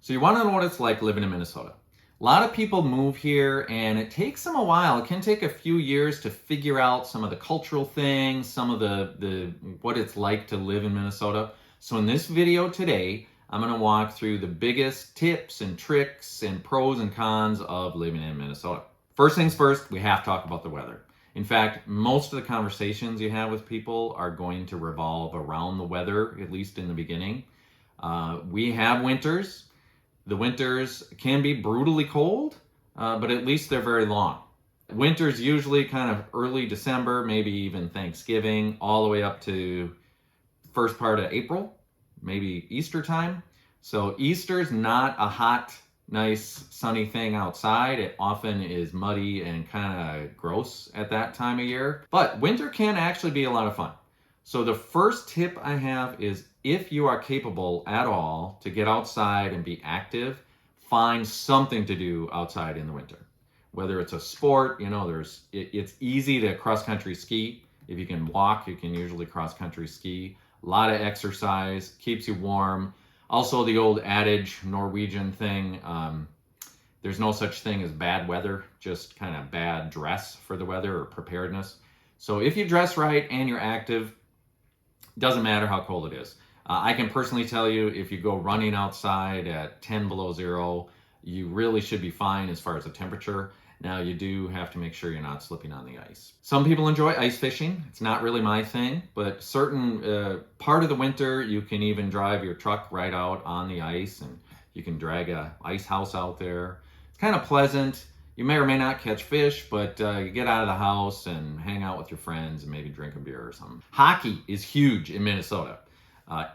So you want to know what it's like living in Minnesota. A lot of people move here and it takes them a while. It can take a few years to figure out some of the cultural things, some of the what it's like to live in Minnesota. So in this video today, I'm going to walk through the biggest tips and tricks and pros and cons of living in Minnesota. First things first, we have to talk about the weather. In fact, most of the conversations you have with people are going to revolve around the weather, at least in the beginning. We have winters. The winters can be brutally cold, but at least they're very long. Winter's usually kind of early December, maybe even Thanksgiving, all the way up to first part of April, maybe Easter time. So Easter's not a hot, nice, sunny thing outside. It often is muddy and kind of gross at that time of year. But winter can actually be a lot of fun. So the first tip I have is if you are capable at all to get outside and be active, find something to do outside in the winter. Whether it's a sport, it's easy to cross-country ski. If you can walk, you can usually cross-country ski. A lot of exercise, keeps you warm. Also the old adage, Norwegian thing, there's no such thing as bad weather, just kind of bad dress for the weather or preparedness. So if you dress right and you're active, doesn't matter how cold it is. I can personally tell you, if you go running outside at 10 below zero, you really should be fine as far as the temperature. Now, you do have to make sure you're not slipping on the ice. Some people enjoy ice fishing. It's not really my thing, but certain part of the winter, you can even drive your truck right out on the ice, and you can drag a ice house out there. It's kind of pleasant. You may or may not catch fish, but you get out of the house and hang out with your friends and maybe drink a beer or something. Hockey is huge in Minnesota.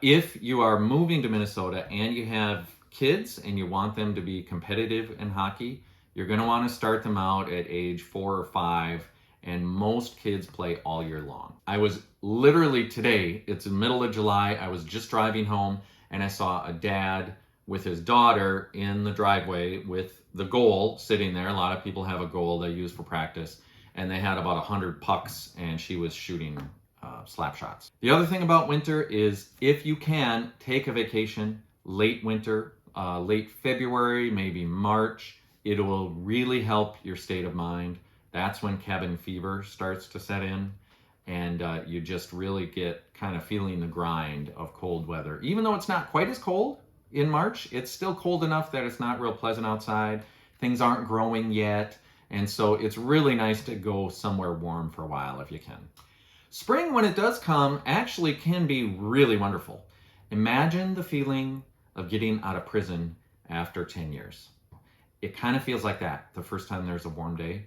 If you are moving to Minnesota and you have kids and you want them to be competitive in hockey, you're going to want to start them out at age 4 or 5, and most kids play all year long. I was literally today, it's the middle of July, I was just driving home and I saw a dad with his daughter in the driveway with the goal sitting there. A lot of people have a goal they use for practice, and they had about 100 pucks and she was shooting slap shots. The other thing about winter is if you can take a vacation late winter, late February, maybe March, it will really help your state of mind. That's when cabin fever starts to set in, and you just really get kind of feeling the grind of cold weather. Even though it's not quite as cold in March, it's still cold enough that it's not real pleasant outside. Things aren't growing yet, and so it's really nice to go somewhere warm for a while if you can. Spring, when it does come, actually can be really wonderful. Imagine the feeling of getting out of prison after 10 years. It kind of feels like that the first time there's a warm day,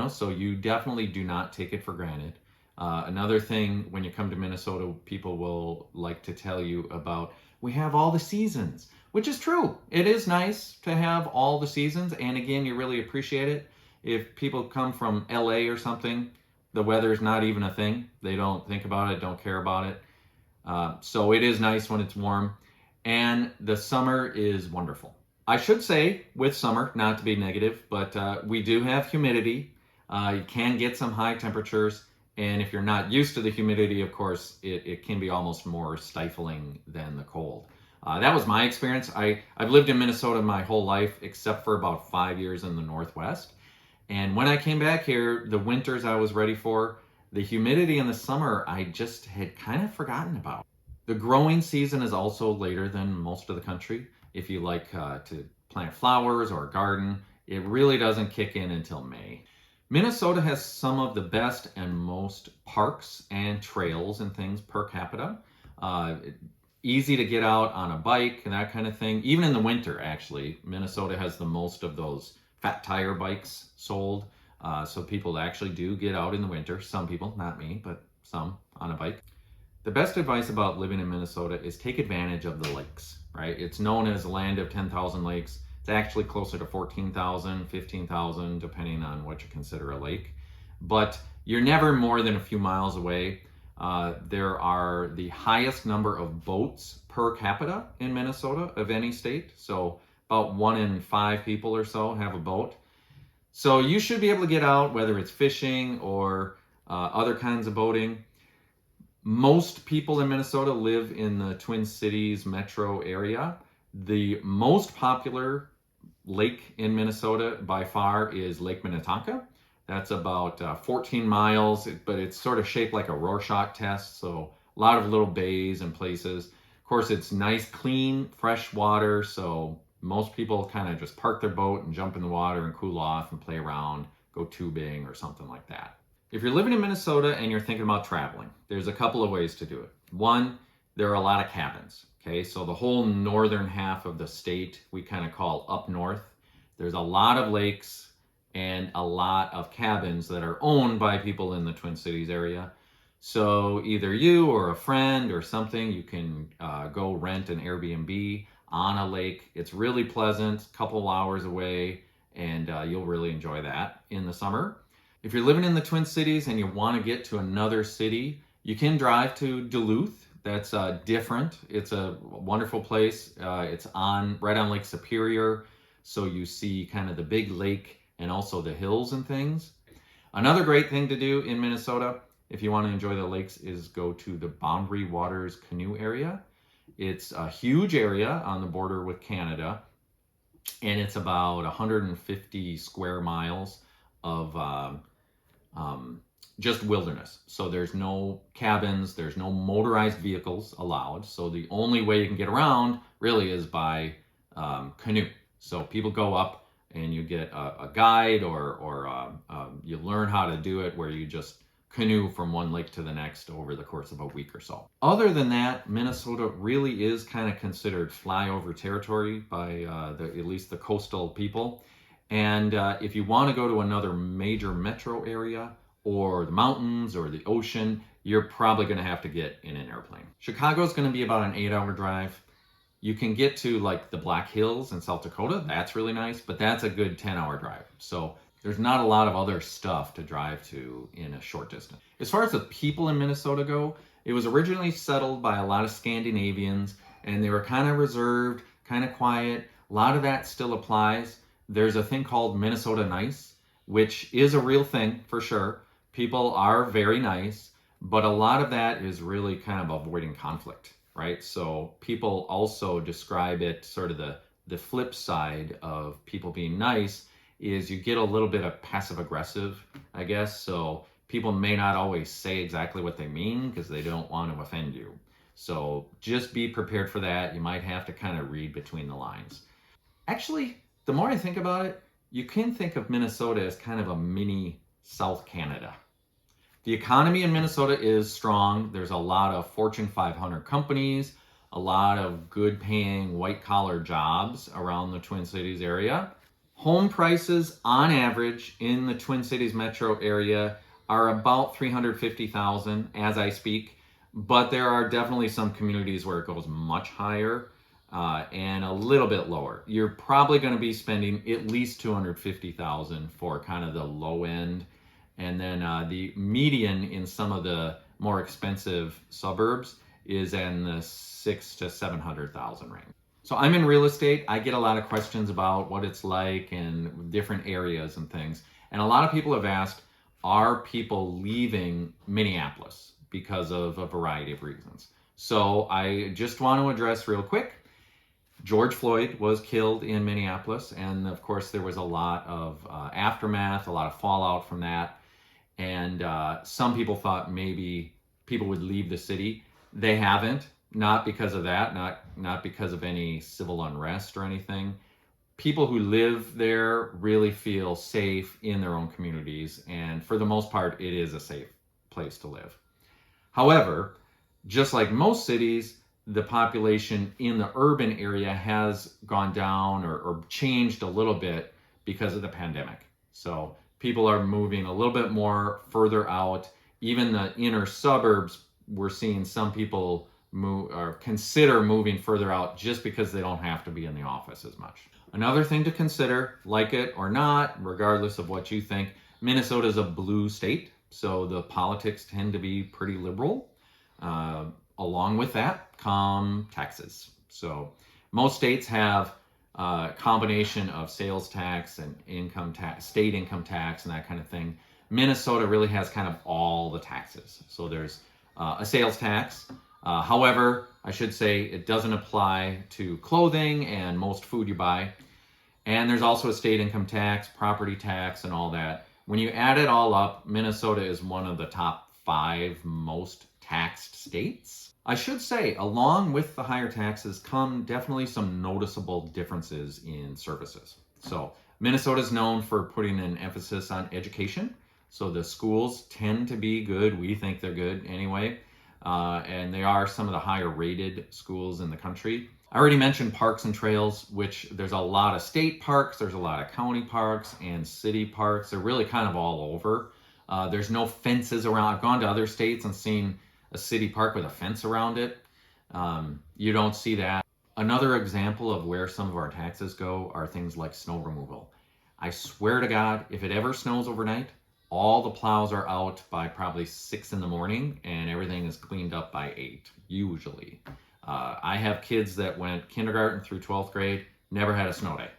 so you definitely do not take it for granted. Another thing, when you come to Minnesota, people will like to tell you about, we have all the seasons, which is true. It is nice to have all the seasons, and again, you really appreciate it. If people come from LA or something, the weather's not even a thing. They don't think about it, don't care about it. So it is nice when it's warm, and the summer is wonderful. I should say, with summer, not to be negative, but we do have humidity. You can get some high temperatures, and if you're not used to the humidity, of course, it can be almost more stifling than the cold. That was my experience. I've lived in Minnesota my whole life, except for about 5 years in the Northwest. And when I came back here, the winters I was ready for, the humidity in the summer, I just had kind of forgotten about. The growing season is also later than most of the country. If you like to plant flowers or garden, it really doesn't kick in until May. Minnesota has some of the best and most parks and trails and things per capita. Easy to get out on a bike and that kind of thing. Even in the winter, actually, Minnesota has the most of those fat tire bikes sold. So people actually do get out in the winter. Some people, not me, but some on a bike. The best advice about living in Minnesota is take advantage of the lakes, right? It's known as the land of 10,000 lakes. It's actually closer to 14,000, 15,000, depending on what you consider a lake. But you're never more than a few miles away. There are the highest number of boats per capita in Minnesota of any state. So about 1 in 5 people or so have a boat. So you should be able to get out, whether it's fishing or other kinds of boating. Most people in Minnesota live in the Twin Cities metro area. The most popular lake in Minnesota by far is Lake Minnetonka. That's about 14 miles, but it's sort of shaped like a Rorschach test, so a lot of little bays and places. Of course, it's nice, clean, fresh water, so most people kind of just park their boat and jump in the water and cool off and play around, go tubing or something like that. If you're living in Minnesota and you're thinking about traveling, there's a couple of ways to do it. One, there are a lot of cabins. Okay, so the whole northern half of the state we kind of call up north. There's a lot of lakes and a lot of cabins that are owned by people in the Twin Cities area. So either you or a friend or something, you can go rent an Airbnb on a lake. It's really pleasant, a couple hours away, and you'll really enjoy that in the summer. If you're living in the Twin Cities and you want to get to another city, you can drive to Duluth. That's different. It's a wonderful place. It's right on Lake Superior, so you see kind of the big lake and also the hills and things. Another great thing to do in Minnesota, if you want to enjoy the lakes, is go to the Boundary Waters Canoe area. It's a huge area on the border with Canada, and it's about 150 square miles of just wilderness. So there's no cabins, there's no motorized vehicles allowed. So the only way you can get around really is by canoe. So people go up and you get a guide or you learn how to do it where you just canoe from one lake to the next over the course of a week or so. Other than that, Minnesota really is kind of considered flyover territory by at least the coastal people. And if you want to go to another major metro area or the mountains or the ocean, you're probably going to have to get in an airplane. Chicago's going to be about an 8-hour drive. You can get to like the Black Hills in South Dakota. That's really nice, but that's a good 10-hour drive. So there's not a lot of other stuff to drive to in a short distance. As far as the people in Minnesota go, it was originally settled by a lot of Scandinavians, and they were kind of reserved, kind of quiet. A lot of that still applies. There's a thing called Minnesota Nice, which is a real thing for sure. People are very nice, but a lot of that is really kind of avoiding conflict, right? So people also describe it sort of the flip side of people being nice is you get a little bit of passive aggressive, I guess. So people may not always say exactly what they mean because they don't want to offend you. So just be prepared for that. You might have to kind of read between the lines. Actually, the more I think about it, you can think of Minnesota as kind of a mini South Canada. The economy in Minnesota is strong. There's a lot of Fortune 500 companies, a lot of good paying white collar jobs around the Twin Cities area. Home prices on average in the Twin Cities metro area are about $350,000 as I speak, but there are definitely some communities where it goes much higher and a little bit lower. You're probably going to be spending at least $250,000 for kind of the low end, and then the median in some of the more expensive suburbs is in the $600,000 to $700,000 range. So I'm in real estate. I get a lot of questions about what it's like in different areas and things. And a lot of people have asked, are people leaving Minneapolis because of a variety of reasons? So I just want to address real quick. George Floyd was killed in Minneapolis. And of course, there was a lot of aftermath, a lot of fallout from that. And some people thought maybe people would leave the city. They haven't. Not because of that, not because of any civil unrest or anything. People who live there really feel safe in their own communities, and for the most part, it is a safe place to live. However, just like most cities, the population in the urban area has gone down or changed a little bit because of the pandemic. So people are moving a little bit more further out. Even the inner suburbs, we're seeing some people move or consider moving further out just because they don't have to be in the office as much. Another thing to consider, like it or not, regardless of what you think, Minnesota is a blue state, so the politics tend to be pretty liberal. Along with that come taxes. So most states have a combination of sales tax and income tax, state income tax, and that kind of thing. Minnesota really has kind of all the taxes. So there's a sales tax, However, I should say it doesn't apply to clothing and most food you buy. And there's also a state income tax, property tax, and all that. When you add it all up, Minnesota is one of the top 5 most taxed states. I should say, along with the higher taxes come definitely some noticeable differences in services. So Minnesota is known for putting an emphasis on education. So the schools tend to be good. We think they're good anyway. And they are some of the higher rated schools in the country. I already mentioned parks and trails, which there's a lot of state parks, there's a lot of county parks and city parks. They're really kind of all over. There's no fences around. I've gone to other states and seen a city park with a fence around it. You don't see that. Another example of where some of our taxes go are things like snow removal. I swear to God, if it ever snows overnight, all the plows are out by probably 6 in the morning and everything is cleaned up by 8, usually. I have kids that went kindergarten through 12th grade, never had a snow day.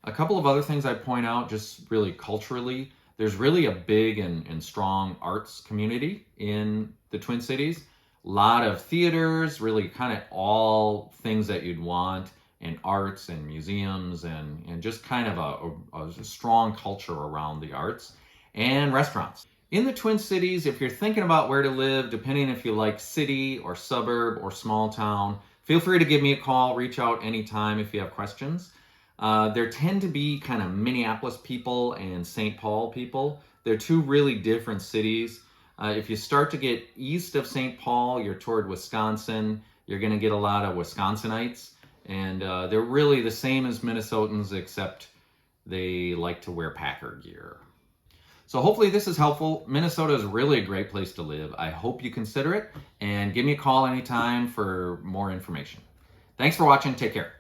A couple of other things I'd point out, just really culturally, there's really a big and strong arts community in the Twin Cities. A lot of theaters, really kind of all things that you'd want, and arts and museums and just kind of a strong culture around the arts, and restaurants. In the Twin Cities, if you're thinking about where to live, depending if you like city or suburb or small town, feel free to give me a call, reach out anytime if you have questions. There tend to be kind of Minneapolis people and St. Paul people. They're two really different cities. If you start to get east of St. Paul, you're toward Wisconsin, you're going to get a lot of Wisconsinites. And they're really the same as Minnesotans, except they like to wear Packer gear. So hopefully this is helpful. Minnesota is really a great place to live. I hope you consider it, and give me a call anytime for more information. Thanks for watching. Take care.